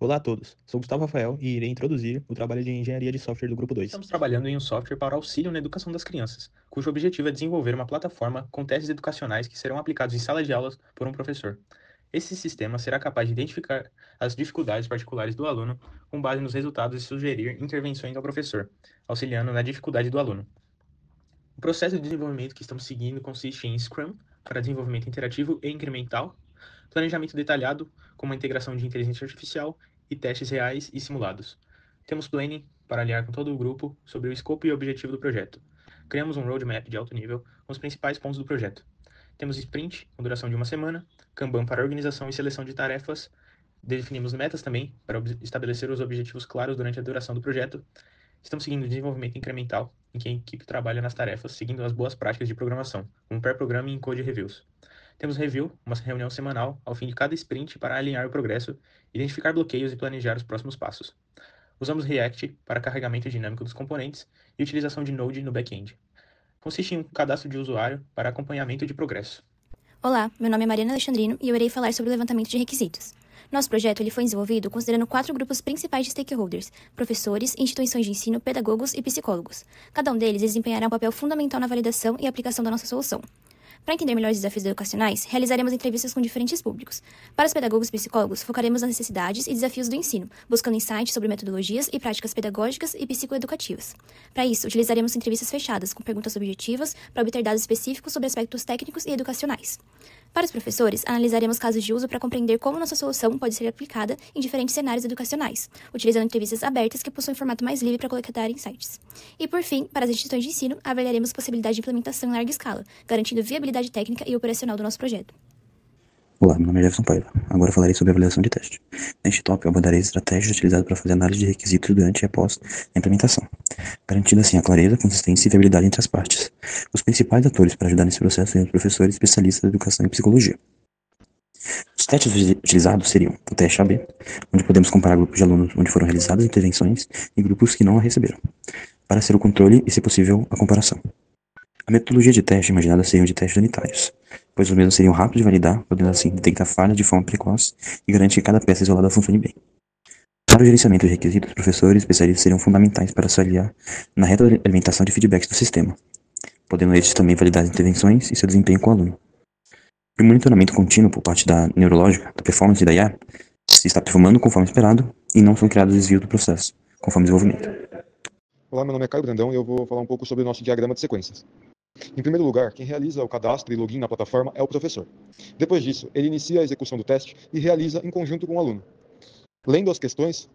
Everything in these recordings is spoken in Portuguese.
Olá a todos, sou Gustavo Rafael e irei introduzir o trabalho de engenharia de software do Grupo 2. Estamos trabalhando em um software para auxílio na educação das crianças, cujo objetivo é desenvolver uma plataforma com testes educacionais que serão aplicados em sala de aulas por um professor. Esse sistema será capaz de identificar as dificuldades particulares do aluno com base nos resultados e sugerir intervenções ao professor, auxiliando na dificuldade do aluno. O processo de desenvolvimento que estamos seguindo consiste em Scrum, para desenvolvimento interativo e incremental, planejamento detalhado, com uma integração de inteligência artificial e testes reais e simulados. Temos planning para alinhar com todo o grupo sobre o escopo e objetivo do projeto. Criamos um roadmap de alto nível com os principais pontos do projeto. Temos sprint, com duração de uma semana, Kanban para organização e seleção de tarefas, definimos metas também para estabelecer os objetivos claros durante a duração do projeto. Estamos seguindo o desenvolvimento incremental, em que a equipe trabalha nas tarefas seguindo as boas práticas de programação, como pair programming e code reviews. Temos review, uma reunião semanal, ao fim de cada sprint para alinhar o progresso, identificar bloqueios e planejar os próximos passos. Usamos React para carregamento dinâmico dos componentes e utilização de Node no back-end. Consiste em um cadastro de usuário para acompanhamento de progresso. Olá, meu nome é Mariana Alexandrino e eu irei falar sobre o levantamento de requisitos. Nosso projeto foi desenvolvido considerando 4 grupos principais de stakeholders: professores, instituições de ensino, pedagogos e psicólogos. Cada um deles desempenhará um papel fundamental na validação e aplicação da nossa solução. Para entender melhor os desafios educacionais, realizaremos entrevistas com diferentes públicos. Para os pedagogos e psicólogos, focaremos nas necessidades e desafios do ensino, buscando insights sobre metodologias e práticas pedagógicas e psicoeducativas. Para isso, utilizaremos entrevistas fechadas, com perguntas objetivas, para obter dados específicos sobre aspectos técnicos e educacionais. Para os professores, analisaremos casos de uso para compreender como nossa solução pode ser aplicada em diferentes cenários educacionais, utilizando entrevistas abertas que possuem formato mais livre para coletar insights. E, por fim, para as instituições de ensino, avaliaremos a possibilidade de implementação em larga escala, garantindo viabilidade técnica e operacional do nosso projeto. Olá, meu nome é Jefferson Paiva. Agora falarei sobre avaliação de teste. Neste tópico, eu abordarei estratégias utilizadas para fazer análise de requisitos durante e após a implementação, garantindo assim a clareza, consistência e viabilidade entre as partes. Os principais atores para ajudar nesse processo seriam os professores especialistas da educação e psicologia. Os testes utilizados seriam o teste AB, onde podemos comparar grupos de alunos onde foram realizadas intervenções e grupos que não a receberam, para ser o controle e, se possível, a comparação. A metodologia de teste imaginada seriam de testes unitários, pois os mesmos seriam rápidos de validar, podendo assim detectar falhas de forma precoce e garantir que cada peça isolada funcione bem. Para o gerenciamento de requisitos, professores e especialistas seriam fundamentais para auxiliar na retroalimentação de feedbacks do sistema, podendo estes também validar as intervenções e seu desempenho com o aluno. E o monitoramento contínuo por parte da neurológica, da performance e da IA se está performando conforme esperado e não são criados desvios do processo, conforme desenvolvimento. Olá, meu nome é Caio Brandão e eu vou falar um pouco sobre o nosso diagrama de sequências. Em primeiro lugar, quem realiza o cadastro e login na plataforma é o professor. Depois disso, ele inicia a execução do teste e realiza em conjunto com o aluno, lendo as questões,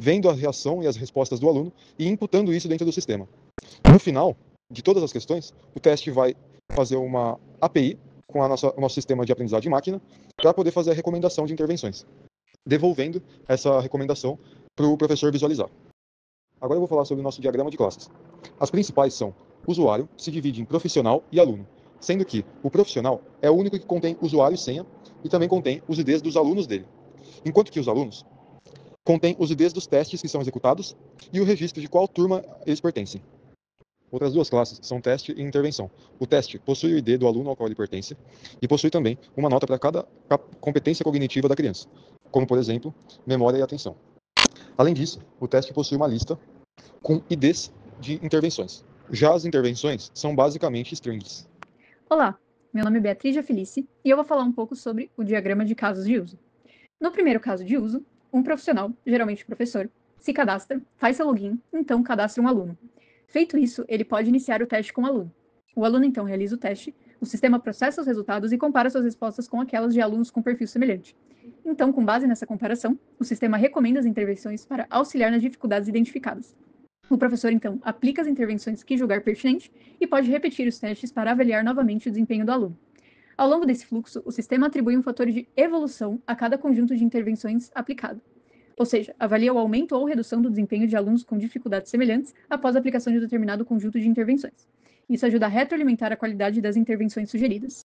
vendo a reação e as respostas do aluno e imputando isso dentro do sistema. No final de todas as questões, o teste vai fazer uma API com o nosso sistema de aprendizagem de máquina para poder fazer a recomendação de intervenções, devolvendo essa recomendação para o professor visualizar. Agora eu vou falar sobre o nosso diagrama de classes. As principais são: usuário se divide em profissional e aluno, sendo que o profissional é o único que contém usuário e senha e também contém os IDs dos alunos dele, enquanto que os alunos contêm os IDs dos testes que são executados e o registro de qual turma eles pertencem. Outras duas classes são teste e intervenção. O teste possui o ID do aluno ao qual ele pertence e possui também uma nota para cada competência cognitiva da criança, como, por exemplo, memória e atenção. Além disso, o teste possui uma lista com IDs de intervenções. Já as intervenções são basicamente strings. Olá, meu nome é Beatriz Felice e eu vou falar um pouco sobre o diagrama de casos de uso. No primeiro caso de uso, um profissional, geralmente professor, se cadastra, faz seu login, então cadastra um aluno. Feito isso, ele pode iniciar o teste com o aluno. O aluno então realiza o teste, o sistema processa os resultados e compara suas respostas com aquelas de alunos com perfil semelhante. Então, com base nessa comparação, o sistema recomenda as intervenções para auxiliar nas dificuldades identificadas. O professor, então, aplica as intervenções que julgar pertinente e pode repetir os testes para avaliar novamente o desempenho do aluno. Ao longo desse fluxo, o sistema atribui um fator de evolução a cada conjunto de intervenções aplicado. Ou seja, avalia o aumento ou redução do desempenho de alunos com dificuldades semelhantes após a aplicação de determinado conjunto de intervenções. Isso ajuda a retroalimentar a qualidade das intervenções sugeridas.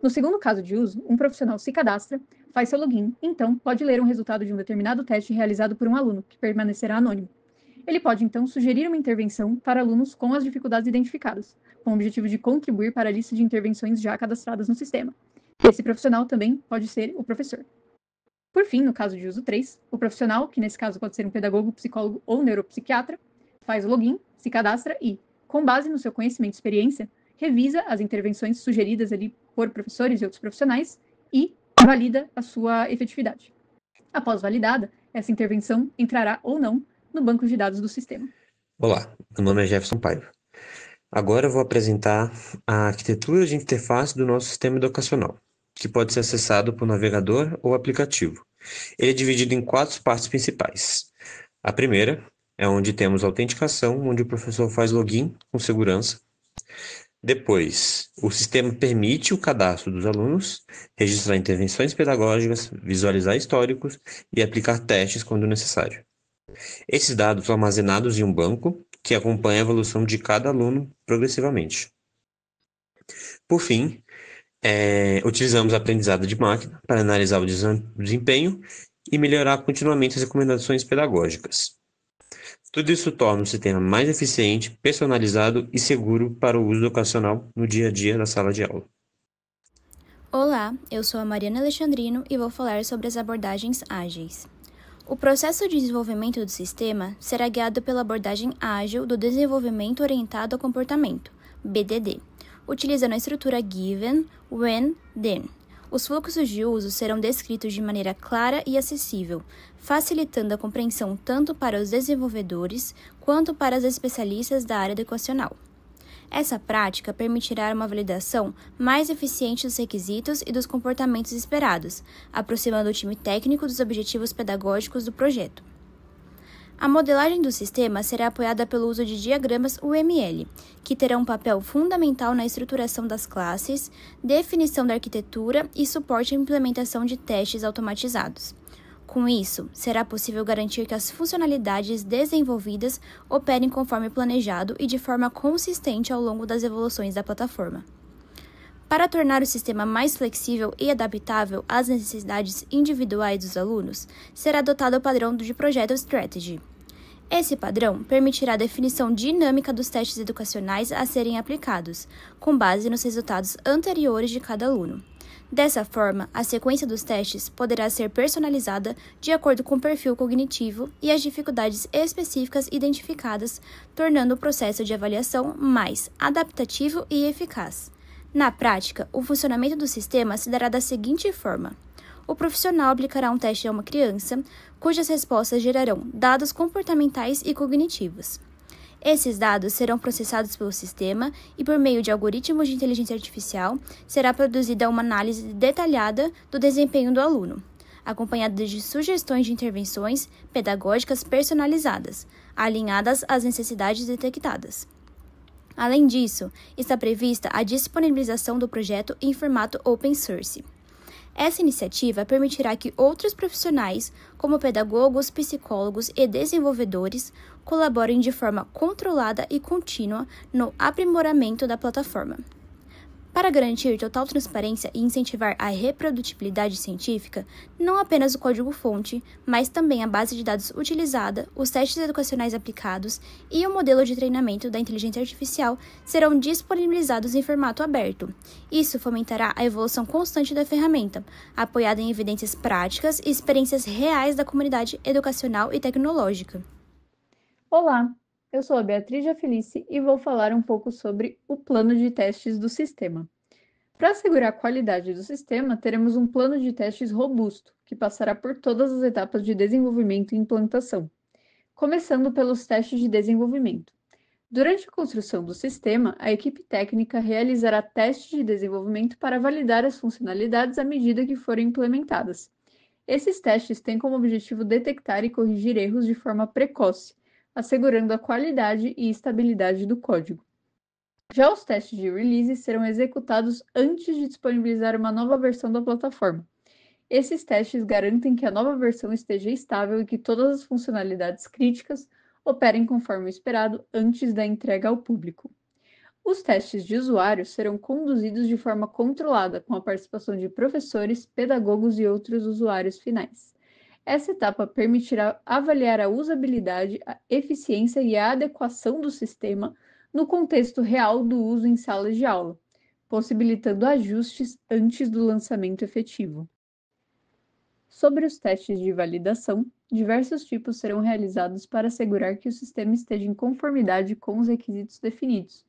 No segundo caso de uso, um profissional se cadastra, faz seu login, então pode ler um resultado de um determinado teste realizado por um aluno, que permanecerá anônimo. Ele pode, então, sugerir uma intervenção para alunos com as dificuldades identificadas, com o objetivo de contribuir para a lista de intervenções já cadastradas no sistema. Esse profissional também pode ser o professor. Por fim, no caso de uso 3, o profissional, que nesse caso pode ser um pedagogo, psicólogo ou neuropsiquiatra, faz o login, se cadastra e, com base no seu conhecimento e experiência, revisa as intervenções sugeridas ali por professores e outros profissionais e valida a sua efetividade. Após validada, essa intervenção entrará ou não no banco de dados do sistema. Olá, meu nome é Jefferson Paiva. Agora eu vou apresentar a arquitetura de interface do nosso sistema educacional, que pode ser acessado por navegador ou aplicativo. Ele é dividido em 4 partes principais. A primeira é onde temos a autenticação, onde o professor faz login com segurança. Depois, o sistema permite o cadastro dos alunos, registrar intervenções pedagógicas, visualizar históricos e aplicar testes quando necessário. Esses dados são armazenados em um banco que acompanha a evolução de cada aluno progressivamente. Por fim, utilizamos a aprendizado de máquina para analisar o desempenho e melhorar continuamente as recomendações pedagógicas. Tudo isso torna o sistema mais eficiente, personalizado e seguro para o uso educacional no dia a dia da sala de aula. Olá, eu sou a Mariana Alexandrino e vou falar sobre as abordagens ágeis. O processo de desenvolvimento do sistema será guiado pela abordagem ágil do desenvolvimento orientado ao comportamento, BDD, utilizando a estrutura Given, When, Then. Os fluxos de uso serão descritos de maneira clara e acessível, facilitando a compreensão tanto para os desenvolvedores quanto para os especialistas da área educacional. Essa prática permitirá uma validação mais eficiente dos requisitos e dos comportamentos esperados, aproximando o time técnico dos objetivos pedagógicos do projeto. A modelagem do sistema será apoiada pelo uso de diagramas UML, que terão um papel fundamental na estruturação das classes, definição da arquitetura e suporte à implementação de testes automatizados. Com isso, será possível garantir que as funcionalidades desenvolvidas operem conforme planejado e de forma consistente ao longo das evoluções da plataforma. Para tornar o sistema mais flexível e adaptável às necessidades individuais dos alunos, será adotado o padrão de Projeto Strategy. Esse padrão permitirá a definição dinâmica dos testes educacionais a serem aplicados, com base nos resultados anteriores de cada aluno. Dessa forma, a sequência dos testes poderá ser personalizada de acordo com o perfil cognitivo e as dificuldades específicas identificadas, tornando o processo de avaliação mais adaptativo e eficaz. Na prática, o funcionamento do sistema se dará da seguinte forma: o profissional aplicará um teste a uma criança, cujas respostas gerarão dados comportamentais e cognitivos. Esses dados serão processados pelo sistema e, por meio de algoritmos de inteligência artificial, será produzida uma análise detalhada do desempenho do aluno, acompanhada de sugestões de intervenções pedagógicas personalizadas, alinhadas às necessidades detectadas. Além disso, está prevista a disponibilização do projeto em formato open source. Essa iniciativa permitirá que outros profissionais, como pedagogos, psicólogos e desenvolvedores, colaborem de forma controlada e contínua no aprimoramento da plataforma. Para garantir total transparência e incentivar a reprodutibilidade científica, não apenas o código-fonte, mas também a base de dados utilizada, os testes educacionais aplicados e o modelo de treinamento da inteligência artificial serão disponibilizados em formato aberto. Isso fomentará a evolução constante da ferramenta, apoiada em evidências práticas e experiências reais da comunidade educacional e tecnológica. Olá, eu sou a Beatriz Felice e vou falar um pouco sobre o plano de testes do sistema. Para assegurar a qualidade do sistema, teremos um plano de testes robusto, que passará por todas as etapas de desenvolvimento e implantação, começando pelos testes de desenvolvimento. Durante a construção do sistema, a equipe técnica realizará testes de desenvolvimento para validar as funcionalidades à medida que forem implementadas. Esses testes têm como objetivo detectar e corrigir erros de forma precoce, assegurando a qualidade e estabilidade do código. Já os testes de release serão executados antes de disponibilizar uma nova versão da plataforma. Esses testes garantem que a nova versão esteja estável e que todas as funcionalidades críticas operem conforme o esperado antes da entrega ao público. Os testes de usuário serão conduzidos de forma controlada, com a participação de professores, pedagogos e outros usuários finais. Essa etapa permitirá avaliar a usabilidade, a eficiência e a adequação do sistema no contexto real do uso em salas de aula, possibilitando ajustes antes do lançamento efetivo. Sobre os testes de validação, diversos tipos serão realizados para assegurar que o sistema esteja em conformidade com os requisitos definidos.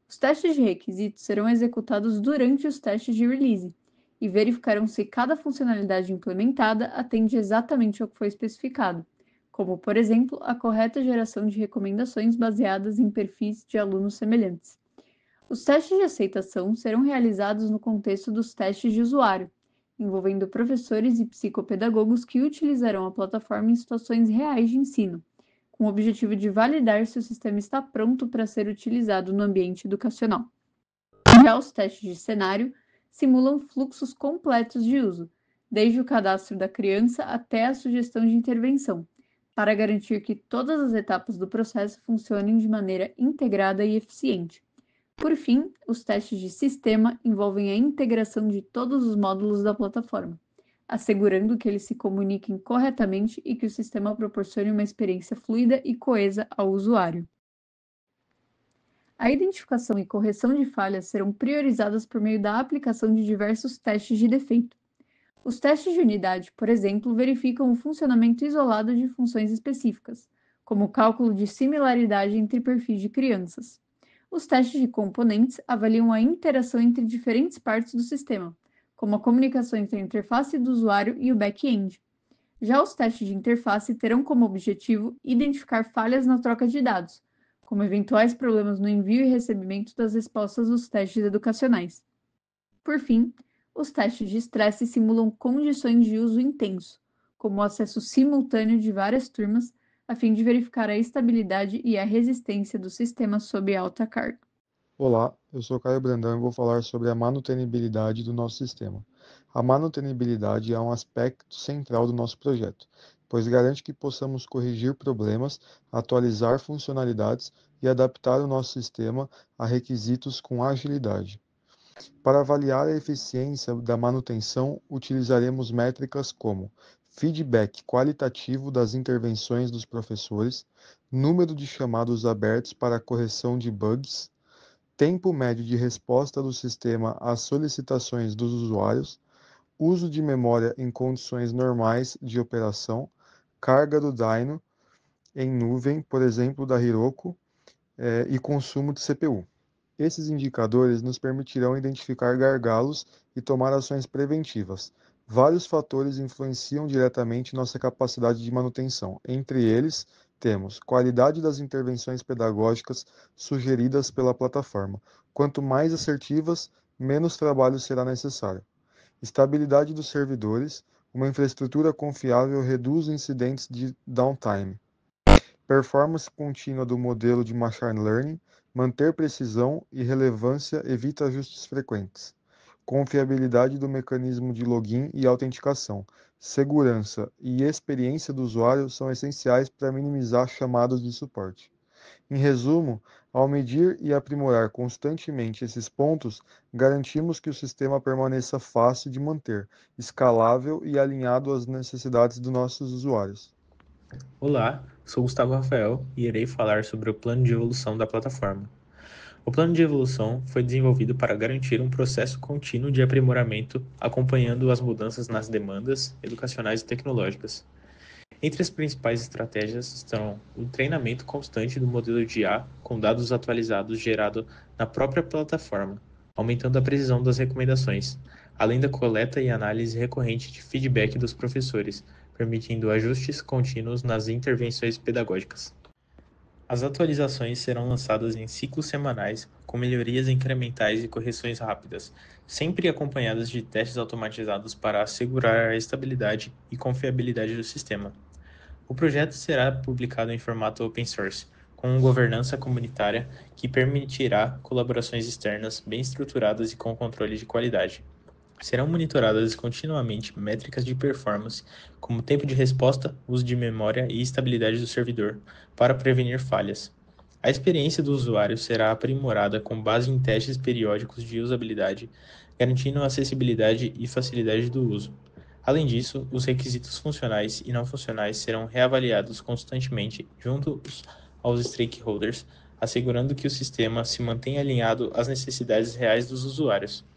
Os testes de requisitos serão executados durante os testes de release e verificarão se cada funcionalidade implementada atende exatamente ao que foi especificado, como, por exemplo, a correta geração de recomendações baseadas em perfis de alunos semelhantes. Os testes de aceitação serão realizados no contexto dos testes de usuário, envolvendo professores e psicopedagogos que utilizarão a plataforma em situações reais de ensino, com o objetivo de validar se o sistema está pronto para ser utilizado no ambiente educacional. Já os testes de cenário simulam fluxos completos de uso, desde o cadastro da criança até a sugestão de intervenção, para garantir que todas as etapas do processo funcionem de maneira integrada e eficiente. Por fim, os testes de sistema envolvem a integração de todos os módulos da plataforma, assegurando que eles se comuniquem corretamente e que o sistema proporcione uma experiência fluida e coesa ao usuário. A identificação e correção de falhas serão priorizadas por meio da aplicação de diversos testes de defeito. Os testes de unidade, por exemplo, verificam o funcionamento isolado de funções específicas, como o cálculo de similaridade entre perfis de crianças. Os testes de componentes avaliam a interação entre diferentes partes do sistema, como a comunicação entre a interface do usuário e o back-end. Já os testes de interface terão como objetivo identificar falhas na troca de dados, como eventuais problemas no envio e recebimento das respostas dos testes educacionais. Por fim, os testes de estresse simulam condições de uso intenso, como o acesso simultâneo de várias turmas, a fim de verificar a estabilidade e a resistência do sistema sob alta carga. Olá, eu sou Caio Brandão e vou falar sobre a manutenibilidade do nosso sistema. A manutenibilidade é um aspecto central do nosso projeto, pois garante que possamos corrigir problemas, atualizar funcionalidades e adaptar o nosso sistema a requisitos com agilidade. Para avaliar a eficiência da manutenção, utilizaremos métricas como feedback qualitativo das intervenções dos professores, número de chamados abertos para a correção de bugs, tempo médio de resposta do sistema às solicitações dos usuários, uso de memória em condições normais de operação, carga do Dyno em nuvem, por exemplo, da Heroku, e consumo de CPU. Esses indicadores nos permitirão identificar gargalos e tomar ações preventivas. Vários fatores influenciam diretamente nossa capacidade de manutenção. Entre eles, temos qualidade das intervenções pedagógicas sugeridas pela plataforma. Quanto mais assertivas, menos trabalho será necessário. Estabilidade dos servidores. Uma infraestrutura confiável reduz incidentes de downtime. Performance contínua do modelo de machine learning. Manter precisão e relevância evita ajustes frequentes. Confiabilidade do mecanismo de login e autenticação. Segurança e experiência do usuário são essenciais para minimizar chamadas de suporte. Em resumo, ao medir e aprimorar constantemente esses pontos, garantimos que o sistema permaneça fácil de manter, escalável e alinhado às necessidades dos nossos usuários. Olá, sou Gustavo Rafael e irei falar sobre o plano de evolução da plataforma. O plano de evolução foi desenvolvido para garantir um processo contínuo de aprimoramento, acompanhando as mudanças nas demandas educacionais e tecnológicas. Entre as principais estratégias estão o treinamento constante do modelo de IA com dados atualizados gerado na própria plataforma, aumentando a precisão das recomendações, além da coleta e análise recorrente de feedback dos professores, permitindo ajustes contínuos nas intervenções pedagógicas. As atualizações serão lançadas em ciclos semanais, com melhorias incrementais e correções rápidas, sempre acompanhadas de testes automatizados para assegurar a estabilidade e confiabilidade do sistema. O projeto será publicado em formato open source, com governança comunitária que permitirá colaborações externas bem estruturadas e com controle de qualidade. Serão monitoradas continuamente métricas de performance, como tempo de resposta, uso de memória e estabilidade do servidor, para prevenir falhas. A experiência do usuário será aprimorada com base em testes periódicos de usabilidade, garantindo acessibilidade e facilidade do uso. Além disso, os requisitos funcionais e não funcionais serão reavaliados constantemente junto aos stakeholders, assegurando que o sistema se mantenha alinhado às necessidades reais dos usuários.